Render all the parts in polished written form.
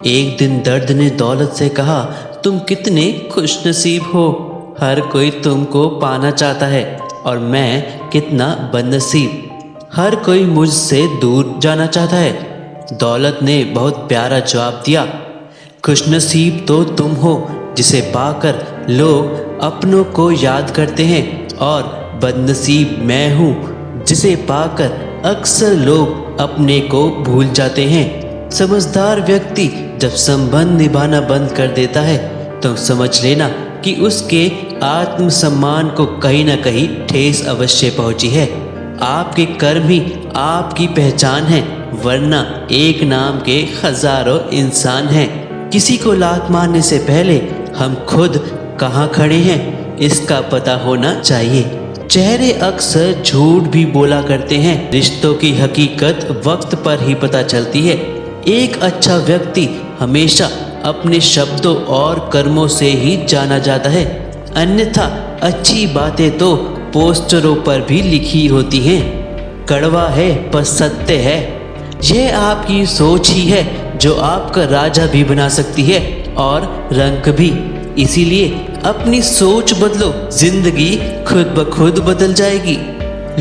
एक दिन दर्द ने दौलत से कहा, तुम कितने खुशनसीब हो। हर कोई तुमको पाना चाहता है और मैं कितना बदनसीब। हर कोई मुझसे दूर जाना चाहता है। दौलत ने बहुत प्यारा जवाब दिया, खुशनसीब तो तुम हो जिसे पाकर लोग अपनों को याद करते हैं, और बदनसीब मैं हूँ जिसे पाकर अक्सर लोग अपने को भूल जाते हैं। समझदार व्यक्ति जब संबंध निभाना बंद कर देता है तो समझ लेना कि उसके आत्मसम्मान को कहीं ना कहीं ठेस अवश्य पहुंची है। आपके कर्म ही आपकी पहचान है, वरना एक नाम के हजारों इंसान हैं। किसी को लात मारने से पहले हम खुद कहाँ खड़े हैं इसका पता होना चाहिए। चेहरे अक्सर झूठ भी बोला करते हैं। रिश्तों की हकीकत वक्त पर ही पता चलती है। एक अच्छा व्यक्ति हमेशा अपने शब्दों और कर्मों से ही जाना जाता है, अन्यथा अच्छी बातें तो पोस्टरों पर भी लिखी होती हैं। कड़वा है पर सत्य है। यह आपकी सोच ही है जो आपका राजा भी बना सकती है और रंक भी। इसीलिए अपनी सोच बदलो, जिंदगी खुद ब खुद बदल जाएगी।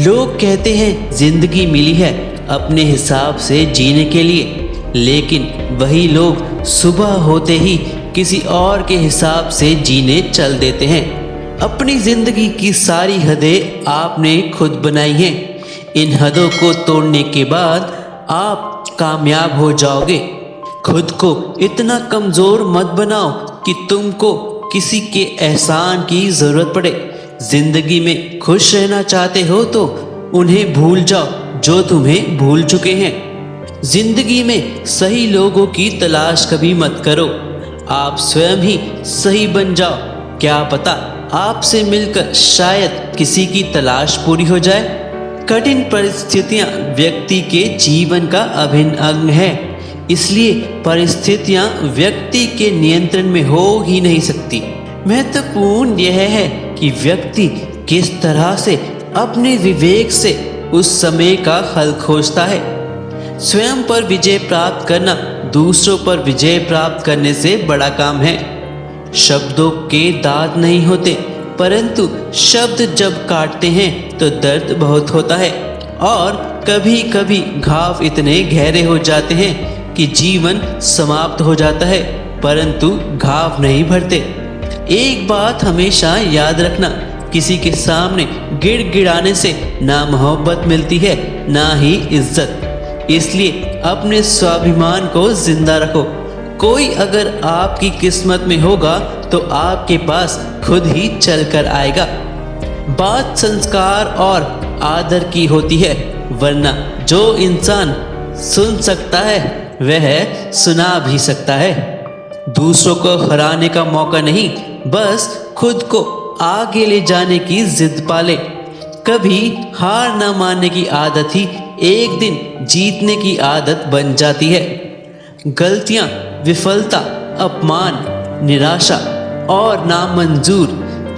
लोग कहते हैं जिंदगी मिली है अपने हिसाब से जीने के लिए, लेकिन वही लोग सुबह होते ही किसी और के हिसाब से जीने चल देते हैं। अपनी जिंदगी की सारी हदें आपने खुद बनाई हैं। इन हदों को तोड़ने के बाद आप कामयाब हो जाओगे। खुद को इतना कमज़ोर मत बनाओ कि तुमको किसी के एहसान की ज़रूरत पड़े। जिंदगी में खुश रहना चाहते हो तो उन्हें भूल जाओ जो तुम्हें भूल चुके हैं। जिंदगी में सही लोगों की तलाश कभी मत करो, आप स्वयं ही सही बन जाओ। क्या पता आपसे मिलकर शायद किसी की तलाश पूरी हो जाए। कठिन परिस्थितियां व्यक्ति के जीवन का अभिन्न अंग है, इसलिए परिस्थितियां व्यक्ति के नियंत्रण में हो ही नहीं सकती। महत्वपूर्ण यह है कि व्यक्ति किस तरह से अपने विवेक से उस समय का हल खोजता है। स्वयं पर विजय प्राप्त करना दूसरों पर विजय प्राप्त करने से बड़ा काम है। शब्दों के दांत नहीं होते, परंतु शब्द जब काटते हैं तो दर्द बहुत होता है, और कभी कभी घाव इतने गहरे हो जाते हैं कि जीवन समाप्त हो जाता है, परंतु घाव नहीं भरते। एक बात हमेशा याद रखना, किसी के सामने गिड़गिड़ाने से ना मोहब्बत मिलती है ना ही इज्जत। इसलिए अपने स्वाभिमान को जिंदा रखो। कोई अगर आपकी किस्मत में होगा तो आपके पास खुद ही चल कर आएगा। बात संस्कार और आदर की होती है, वरना जो इंसान सुन सकता है वह सुना भी सकता है। दूसरों को हराने का मौका नहीं, बस खुद को आगे ले जाने की जिद पाले। कभी हार न मानने की आदत ही एक दिन जीतने की आदत बन जाती है। गलतियां, विफलता, अपमान, निराशा और नामंजूर,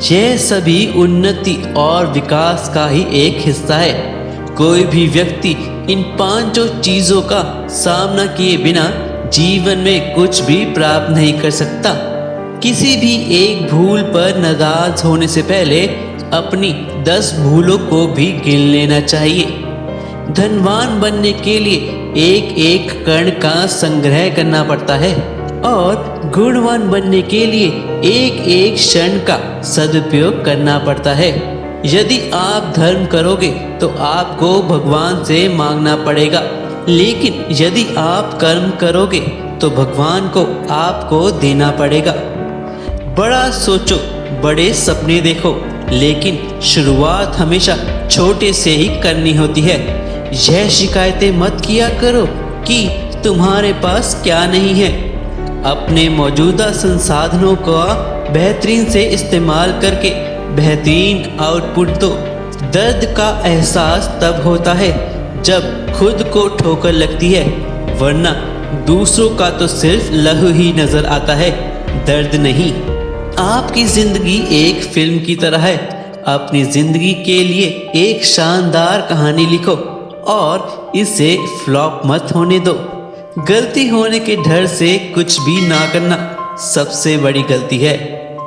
यह सभी उन्नति और विकास का ही एक हिस्सा है। कोई भी व्यक्ति इन पांचों चीजों का सामना किए बिना जीवन में कुछ भी प्राप्त नहीं कर सकता। किसी भी एक भूल पर नाराज होने से पहले अपनी 10 भूलों को भी गिन लेना चाहिए। धनवान बनने के लिए एक एक कण का संग्रह करना पड़ता है, और गुणवान बनने के लिए एक एक क्षण का सदुपयोग करना पड़ता है। यदि आप धर्म करोगे तो आपको भगवान से मांगना पड़ेगा, लेकिन यदि आप कर्म करोगे तो भगवान को आपको देना पड़ेगा। बड़ा सोचो, बड़े सपने देखो, लेकिन शुरुआत हमेशा छोटे से ही करनी होती है। यह शिकायतें मत किया करो कि तुम्हारे पास क्या नहीं है। अपने मौजूदा संसाधनों का बेहतरीन से इस्तेमाल करके बेहतरीन आउटपुट दो। दर्द का एहसास तब होता है जब खुद को ठोकर लगती है, वरना दूसरों का तो सिर्फ लहू ही नजर आता है, दर्द नहीं। आपकी जिंदगी एक फिल्म की तरह है। अपनी जिंदगी के लिए एक शानदार कहानी लिखो और इसे फ्लॉप मत होने दो। गलती होने के डर से कुछ भी ना करना सबसे बड़ी गलती है।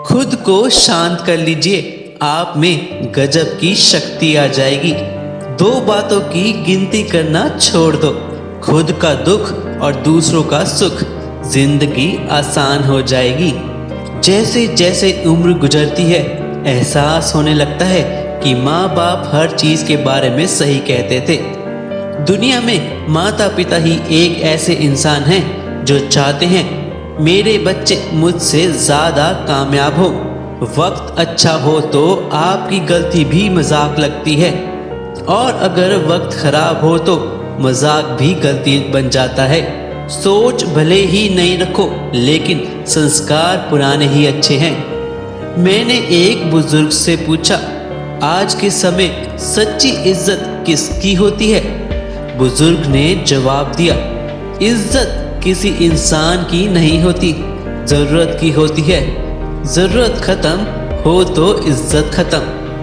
खुद को शांत कर लीजिए, आप में गजब की शक्ति आ जाएगी। 2 बातों की गिनती करना छोड़ दो, खुद का दुख और दूसरों का सुख। जिंदगी आसान हो जाएगी। जैसे जैसे उम्र गुजरती है, एहसास होने लगता है कि माँ बाप हर चीज के बारे में सही कहते थे। दुनिया में माता पिता ही एक ऐसे इंसान हैं जो चाहते हैं मेरे बच्चे मुझसे ज्यादा कामयाब हो। वक्त अच्छा हो तो आपकी गलती भी मजाक लगती है, और अगर वक्त खराब हो तो मजाक भी गलती बन जाता है। सोच भले ही नहीं रखो, लेकिन संस्कार पुराने ही अच्छे हैं। मैंने एक बुजुर्ग से पूछा, आज के समय सच्ची इज्जत किसकी होती है? बुजुर्ग ने जवाब दिया, इज्जत किसी इंसान की नहीं होती, जरूरत की होती है। जरूरत खत्म हो तो इज्जत खत्म।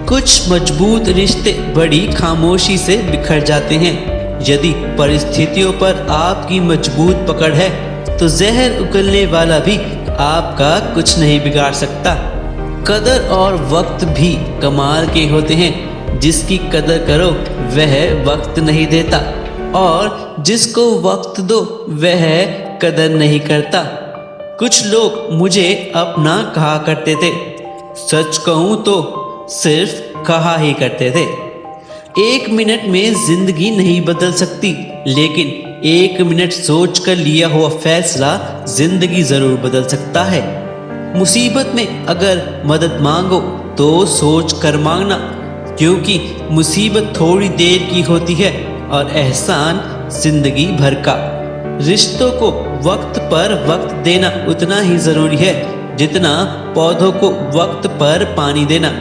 कुछ मजबूत रिश्ते बड़ी खामोशी से बिखर जाते हैं। यदि परिस्थितियों पर आपकी मजबूत पकड़ है तो जहर उगलने वाला भी आपका कुछ नहीं बिगाड़ सकता। कदर और वक्त भी कमाल के होते हैं। जिसकी कदर करो वह वक्त नहीं देता, और जिसको वक्त दो वह कदर नहीं करता। कुछ लोग मुझे अपना कहा करते थे, सच कहूँ तो सिर्फ कहा ही करते थे। 1 मिनट में जिंदगी नहीं बदल सकती, लेकिन 1 मिनट सोच कर लिया हुआ फैसला जिंदगी जरूर बदल सकता है। मुसीबत में अगर मदद मांगो तो सोच कर मांगना, क्योंकि मुसीबत थोड़ी देर की होती है और एहसान जिंदगी भर का। रिश्तों को वक्त पर वक्त देना उतना ही जरूरी है जितना पौधों को वक्त पर पानी देना।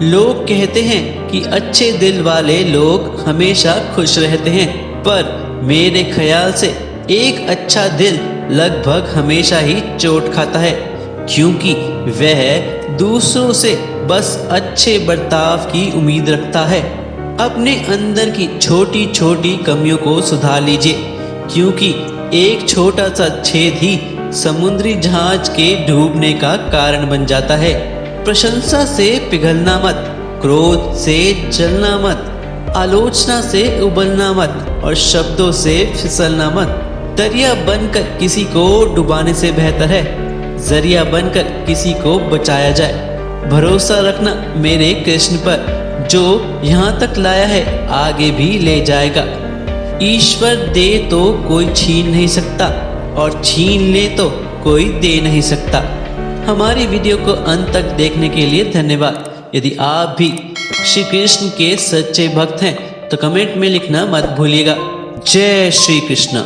लोग कहते हैं कि अच्छे दिल वाले लोग हमेशा खुश रहते हैं, पर मेरे ख्याल से एक अच्छा दिल लगभग हमेशा ही चोट खाता है, क्योंकि वह दूसरों से बस अच्छे बर्ताव की उम्मीद रखता है। अपने अंदर की छोटी छोटी कमियों को सुधार लीजिए, क्योंकि एक छोटा सा छेद ही समुद्री जहाज के डूबने का कारण बन जाता है। प्रशंसा से पिघलना मत, क्रोध से जलना मत, आलोचना से उबलना मत और शब्दों से फिसलना मत। दरिया बनकर किसी को डुबाने से बेहतर है जरिया बनकर किसी को बचाया जाए। भरोसा रखना मेरे कृष्ण पर, जो यहाँ तक लाया है आगे भी ले जाएगा। ईश्वर दे तो कोई छीन नहीं सकता, और छीन ले तो कोई दे नहीं सकता। हमारी वीडियो को अंत तक देखने के लिए धन्यवाद। यदि आप भी श्री कृष्ण के सच्चे भक्त हैं तो कमेंट में लिखना मत भूलिएगा। जय श्री कृष्ण।